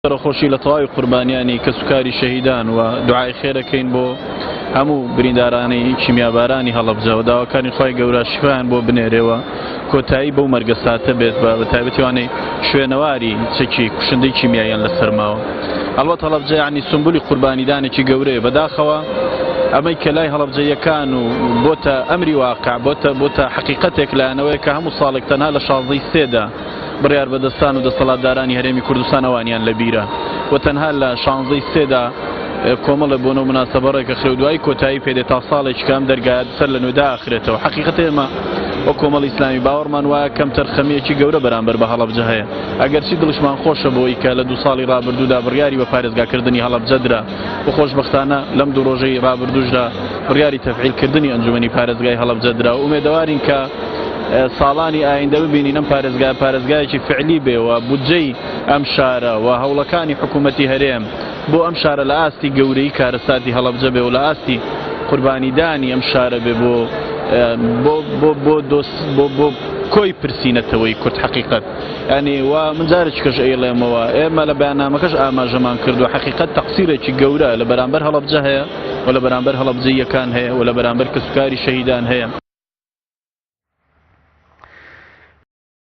خوشی لە تەواوی قوربانیانی کە سوکاری شەهیدان و دوعای خێرەکەین بۆ هەموو بریندارانی کیمیابارانی هەڵەبجە و داواکانی خۆی گەورە شیفایان بۆ بنێرێەوە کۆتایی بەو مەرگەساتە بێت بە تایبەتیوانەی شوێنەواری چەکی کوشندەی کیمیاییان لەسەر ماوە. هەڵبەت هەڵەبجە یعنی سمبولی قوربانیدانێکی گەورەیە بەداخەوە ئەمەی کە لای هەڵەبجەیەکان و بۆتە ئەمری واقع بۆتە حقیقەتێک لایەنەوەی کە هەموو ساڵێک تەنها لە 16ی سێدا بڕیار بەدەستان و دەسەڵاتدارانی هەرێمی کوردستان ئەوانیان لەبیرە و تەنها لە 16ی سێدا کۆمەڵە بۆنەوە مناسەبە ڕێکە خرێ و دوای کۆتایی پێدێت تا ساڵێکی کام دەرگایە سەر لە نوێدا ئاخرێتەوە. حقیقەتە ئێمە وە کۆمەڵی ئیسلامی باوەڕمان وایە کەم تەرخەمیەکی گەورە بەرامبەر بە هەڵەبجە هەیە. ئەگەرچی دڵشمان خۆشە بۆی کە لە 2 ساڵی ڕابردوودا بڕیاری بە پارێزگاکردنی هەڵەبجەدرا و خۆشبەختانە لەم 2 ڕۆژەی ڕابردووشدا بڕیاری تەفعیلکردنی ئەنجومەنی پارێزگای هەڵەبجەدرا و ئومێدەوارین کە ساڵانی ئایندە ببینین ئەم پارێزگایەکی فعلی بێەوە بودجەی ئەم شارە و هەوڵەکانی حکوومەتی هەرێم بۆ ئەم شارە لە ئاستی گەورەی کارەساتی هەڵەبجە بێ و لە ئاستی قوربانیدانی ئەم شارە بێ بۆ کۆی پرسیینەتەوەی کورد حقیقەت ینی وا من جارێکیکەش ئەیڵێمەوە ئێمە لە بەیاننامەکەش ئاماژەمان کردو حقیقەت تەقسیرێکی گەورە لە بەرامبەر هەڵەبجە هەیە و لە بەرامبەر هەڵەبجەیەکان هەیە و لە بەرامبەر کەسوکاری شەهیدان هەیە.